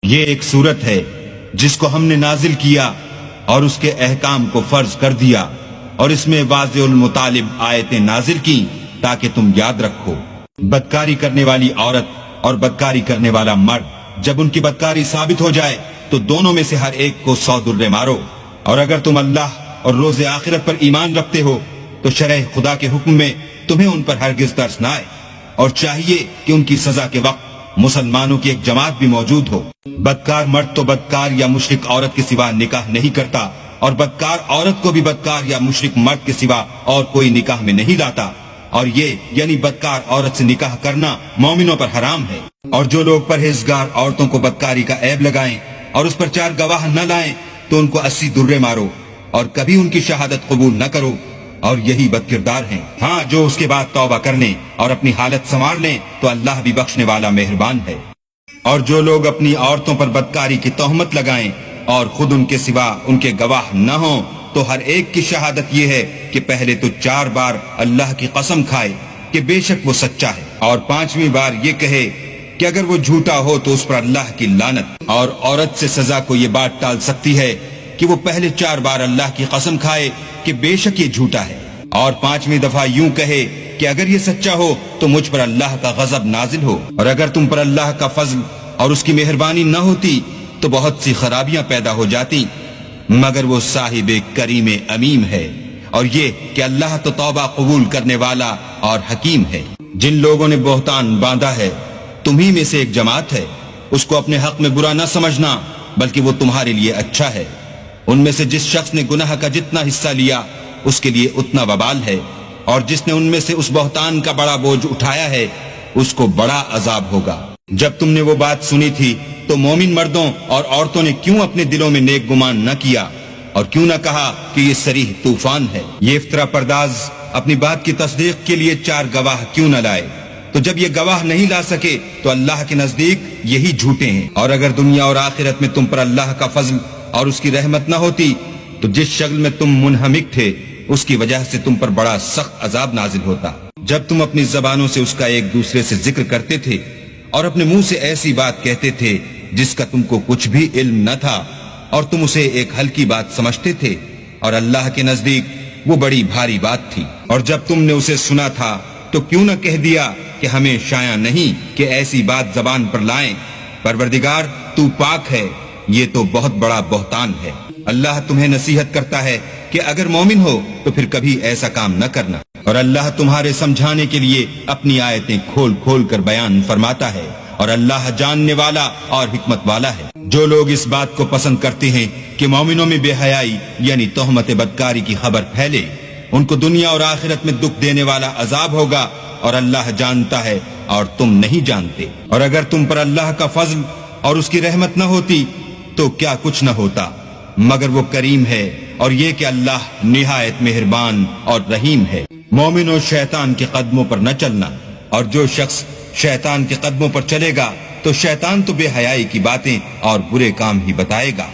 یہ ایک سورت ہے جس کو ہم نے نازل کیا اور اس کے احکام کو فرض کر دیا، اور اس میں واضح المطالب آیتیں نازل کی تاکہ تم یاد رکھو۔ بدکاری کرنے والی عورت اور بدکاری کرنے والا مرد جب ان کی بدکاری ثابت ہو جائے تو دونوں میں سے ہر ایک کو 100 درے مارو، اور اگر تم اللہ اور روز آخرت پر ایمان رکھتے ہو تو شرع خدا کے حکم میں تمہیں ان پر ہرگز ترس نہ آئے، اور چاہیے کہ ان کی سزا کے وقت مسلمانوں کی ایک جماعت بھی موجود ہو۔ بدکار مرد تو بدکار یا مشرک عورت کے سوا نکاح نہیں کرتا، اور بدکار عورت کو بھی بدکار یا مشرک مرد کے سوا اور کوئی نکاح میں نہیں لاتا، اور یہ یعنی بدکار عورت سے نکاح کرنا مومنوں پر حرام ہے۔ اور جو لوگ پرہیزگار عورتوں کو بدکاری کا عیب لگائیں اور اس پر 4 گواہ نہ لائیں تو ان کو 80 درے مارو، اور کبھی ان کی شہادت قبول نہ کرو، اور یہی بد کردار ہیں۔ ہاں، جو اس کے بعد توبہ کر لیں اور اپنی حالت سنوار لیں تو اللہ بھی بخشنے والا مہربان ہے۔ اور جو لوگ اپنی عورتوں پر بدکاری کی تہمت لگائیں اور خود ان کے سوا ان کے گواہ نہ ہوں تو ہر ایک کی شہادت یہ ہے کہ پہلے تو 4 بار اللہ کی قسم کھائے کہ بے شک وہ سچا ہے، اور 5ویں بار یہ کہے کہ اگر وہ جھوٹا ہو تو اس پر اللہ کی لعنت۔ اور عورت سے سزا کو یہ بات ٹال سکتی ہے کہ وہ پہلے 4 بار اللہ کی قسم کھائے کہ بے شک یہ جھوٹا ہے، اور 5ویں دفعہ یوں کہے کہ اگر یہ سچا ہو تو مجھ پر اللہ کا غضب نازل ہو۔ اور اگر تم پر اللہ کا فضل اور اس کی مہربانی نہ ہوتی تو بہت سی خرابیاں پیدا ہو جاتی، مگر وہ صاحب کریم امیم ہے، اور یہ کہ اللہ تو توبہ قبول کرنے والا اور حکیم ہے۔ جن لوگوں نے بہتان باندھا ہے تمہیں میں سے ایک جماعت ہے، اس کو اپنے حق میں برا نہ سمجھنا بلکہ وہ تمہارے لیے اچھا ہے۔ ان میں سے جس شخص نے گناہ کا جتنا حصہ لیا اس کے لیے اتنا وبال ہے، اور جس نے ان میں سے اس بہتان کا بڑا بوجھ اٹھایا ہے اس کو بڑا عذاب ہوگا۔ جب تم نے وہ بات سنی تھی تو مومن مردوں اور عورتوں نے کیوں اپنے دلوں میں نیک گمان نہ کیا اور کیوں نہ کہا کہ یہ صریح طوفان ہے؟ یہ افطرا پرداز اپنی بات کی تصدیق کے لیے 4 گواہ کیوں نہ لائے؟ تو جب یہ گواہ نہیں لا سکے تو اللہ کے نزدیک یہی جھوٹے ہیں۔ اور اگر دنیا اور آخرت میں تم پر اللہ کا فضل اور اس کی رحمت نہ ہوتی تو جس شکل میں تم منہمک تھے اس کی وجہ سے تم پر بڑا سخت عذاب نازل ہوتا۔ جب تم اپنی زبانوں سے اس کا ایک دوسرے سے ذکر کرتے تھے اور اپنے منہ سے ایسی بات کہتے تھے جس کا تم کو کچھ بھی علم نہ تھا، اور تم اسے ایک ہلکی بات سمجھتے تھے، اور اللہ کے نزدیک وہ بڑی بھاری بات تھی۔ اور جب تم نے اسے سنا تھا تو کیوں نہ کہہ دیا کہ ہمیں شایع نہیں کہ ایسی بات زبان پر لائیں، پروردگار تو پاک ہے، یہ تو بہت بڑا بہتان ہے۔ اللہ تمہیں نصیحت کرتا ہے کہ اگر مومن ہو تو پھر کبھی ایسا کام نہ کرنا، اور اللہ تمہارے سمجھانے کے لیے اپنی آیتیں کھول کھول کر بیان فرماتا ہے، اور اللہ جاننے والا اور حکمت والا ہے۔ جو لوگ اس بات کو پسند کرتے ہیں کہ مومنوں میں بے حیائی یعنی تہمت بدکاری کی خبر پھیلے، ان کو دنیا اور آخرت میں دکھ دینے والا عذاب ہوگا، اور اللہ جانتا ہے اور تم نہیں جانتے۔ اور اگر تم پر اللہ کا فضل اور اس کی رحمت نہ ہوتی تو کیا کچھ نہ ہوتا، مگر وہ کریم ہے، اور یہ کہ اللہ نہایت مہربان اور رحیم ہے۔ مومن و شیطان کے قدموں پر نہ چلنا، اور جو شخص شیطان کے قدموں پر چلے گا تو شیطان تو بے حیائی کی باتیں اور برے کام ہی بتائے گا۔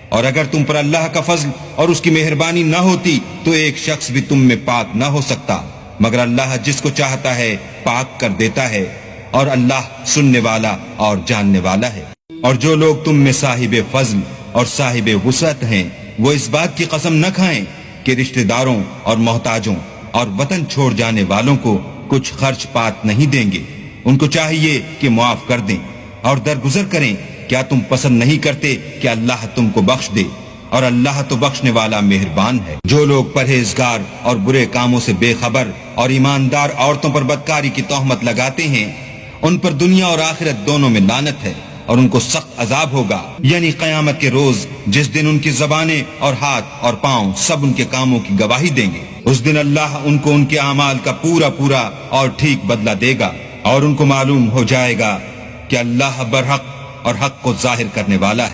اور اگر تم پر اللہ کا فضل اور اس کی مہربانی نہ ہوتی تو ایک شخص بھی تم میں پاک نہ ہو سکتا، مگر اللہ جس کو چاہتا ہے پاک کر دیتا ہے، اور اللہ سننے والا اور جاننے والا ہے۔ اور جو لوگ تم میں صاحب فضل اور صاحب وسعت ہیں وہ اس بات کی قسم نہ کھائیں کہ رشتہ داروں اور محتاجوں اور وطن چھوڑ جانے والوں کو کچھ خرچ پات نہیں دیں گے۔ ان کو چاہیے کہ معاف کر دیں اور درگزر کریں۔ کیا تم پسند نہیں کرتے کہ اللہ تم کو بخش دے؟ اور اللہ تو بخشنے والا مہربان ہے۔ جو لوگ پرہیزگار اور برے کاموں سے بے خبر اور ایماندار عورتوں پر بدکاری کی تہمت لگاتے ہیں ان پر دنیا اور آخرت دونوں میں لعنت ہے، اور ان کو سخت عذاب ہوگا، یعنی قیامت کے روز جس دن ان کی زبانیں اور ہاتھ اور پاؤں سب ان کے کاموں کی گواہی دیں گے۔ اس دن اللہ ان کو ان کے اعمال کا پورا پورا اور ٹھیک بدلہ دے گا، اور ان کو معلوم ہو جائے گا کہ اللہ برحق اور حق کو ظاہر کرنے والا ہے۔